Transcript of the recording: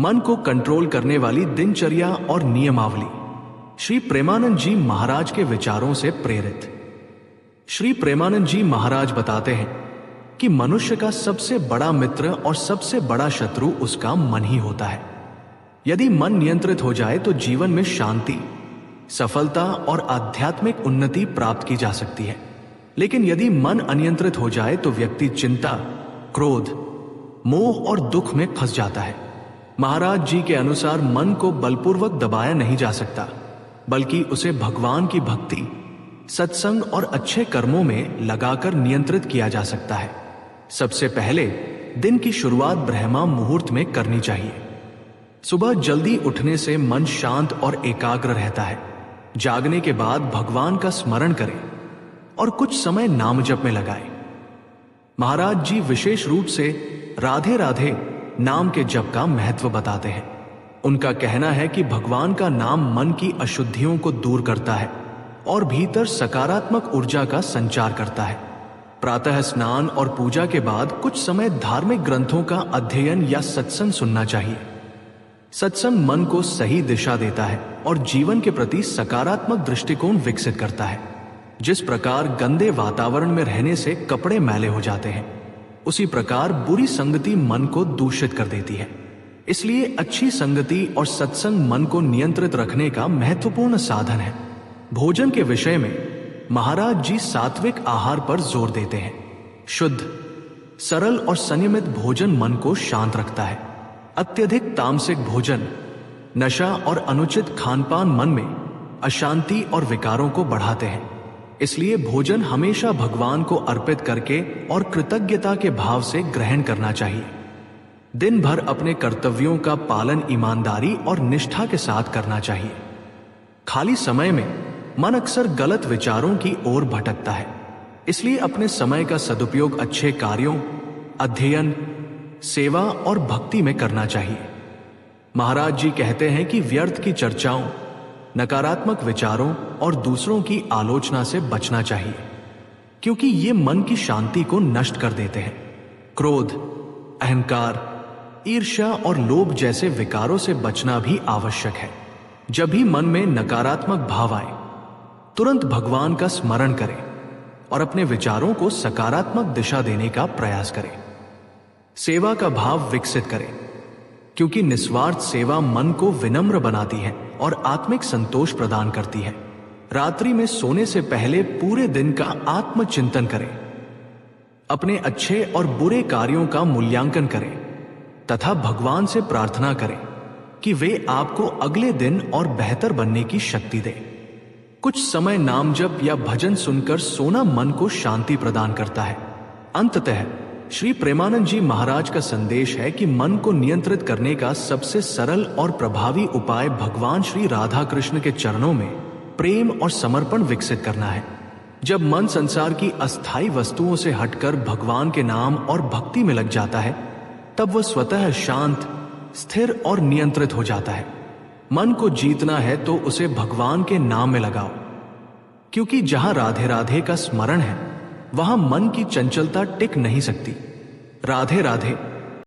मन को कंट्रोल करने वाली दिनचर्या और नियमावली। श्री प्रेमानंद जी महाराज के विचारों से प्रेरित। श्री प्रेमानंद जी महाराज बताते हैं कि मनुष्य का सबसे बड़ा मित्र और सबसे बड़ा शत्रु उसका मन ही होता है। यदि मन नियंत्रित हो जाए तो जीवन में शांति, सफलता और आध्यात्मिक उन्नति प्राप्त की जा सकती है। लेकिन यदि मन अनियंत्रित हो जाए तो व्यक्ति चिंता, क्रोध, मोह और दुख में फंस जाता है। महाराज जी के अनुसार मन को बलपूर्वक दबाया नहीं जा सकता, बल्कि उसे भगवान की भक्ति, सत्संग और अच्छे कर्मों में लगाकर नियंत्रित किया जा सकता है। सबसे पहले दिन की शुरुआत ब्रह्मा मुहूर्त में करनी चाहिए। सुबह जल्दी उठने से मन शांत और एकाग्र रहता है। जागने के बाद भगवान का स्मरण करें और कुछ समय नाम जप में लगाएं। महाराज जी विशेष रूप से राधे राधे नाम के जप का महत्व बताते हैं। उनका कहना है कि भगवान का नाम मन की अशुद्धियों को दूर करता है और भीतर सकारात्मक ऊर्जा का संचार करता है। प्रातः स्नान और पूजा के बाद कुछ समय धार्मिक ग्रंथों का अध्ययन या सत्संग सुनना चाहिए। सत्संग मन को सही दिशा देता है और जीवन के प्रति सकारात्मक दृष्टिकोण विकसित करता है। जिस प्रकार गंदे वातावरण में रहने से कपड़े मैले हो जाते हैं, उसी प्रकार बुरी संगति मन को दूषित कर देती है। इसलिए अच्छी संगति और सत्संग मन को नियंत्रित रखने का महत्वपूर्ण साधन है। भोजन के विषय में महाराज जी सात्विक आहार पर जोर देते हैं। शुद्ध, सरल और संयमित भोजन मन को शांत रखता है। अत्यधिक तामसिक भोजन, नशा और अनुचित खानपान मन में अशांति और विकारों को बढ़ाते हैं। इसलिए भोजन हमेशा भगवान को अर्पित करके और कृतज्ञता के भाव से ग्रहण करना चाहिए। दिन भर अपने कर्तव्यों का पालन ईमानदारी और निष्ठा के साथ करना चाहिए। खाली समय में मन अक्सर गलत विचारों की ओर भटकता है। इसलिए अपने समय का सदुपयोग अच्छे कार्यों, अध्ययन, सेवा और भक्ति में करना चाहिए। महाराज जी कहते हैं कि व्यर्थ की चर्चाओं, नकारात्मक विचारों और दूसरों की आलोचना से बचना चाहिए, क्योंकि ये मन की शांति को नष्ट कर देते हैं। क्रोध, अहंकार, ईर्ष्या और लोभ जैसे विकारों से बचना भी आवश्यक है। जब भी मन में नकारात्मक भाव आए, तुरंत भगवान का स्मरण करें और अपने विचारों को सकारात्मक दिशा देने का प्रयास करें। सेवा का भाव विकसित करें, क्योंकि निस्वार्थ सेवा मन को विनम्र बनाती है और आत्मिक संतोष प्रदान करती है। रात्रि में सोने से पहले पूरे दिन का आत्मचिंतन करें। अपने अच्छे और बुरे कार्यों का मूल्यांकन करें तथा भगवान से प्रार्थना करें कि वे आपको अगले दिन और बेहतर बनने की शक्ति दें। कुछ समय नाम जप या भजन सुनकर सोना मन को शांति प्रदान करता है। अंततः श्री प्रेमानंद जी महाराज का संदेश है कि मन को नियंत्रित करने का सबसे सरल और प्रभावी उपाय भगवान श्री राधा कृष्ण के चरणों में प्रेम और समर्पण विकसित करना है। जब मन संसार की अस्थायी वस्तुओं से हटकर भगवान के नाम और भक्ति में लग जाता है, तब वह स्वतः शांत, स्थिर और नियंत्रित हो जाता है। मन को जीतना है तो उसे भगवान के नाम में लगाओ, क्योंकि जहां राधे राधे का स्मरण है, वहां मन की चंचलता टिक नहीं सकती। राधे राधे।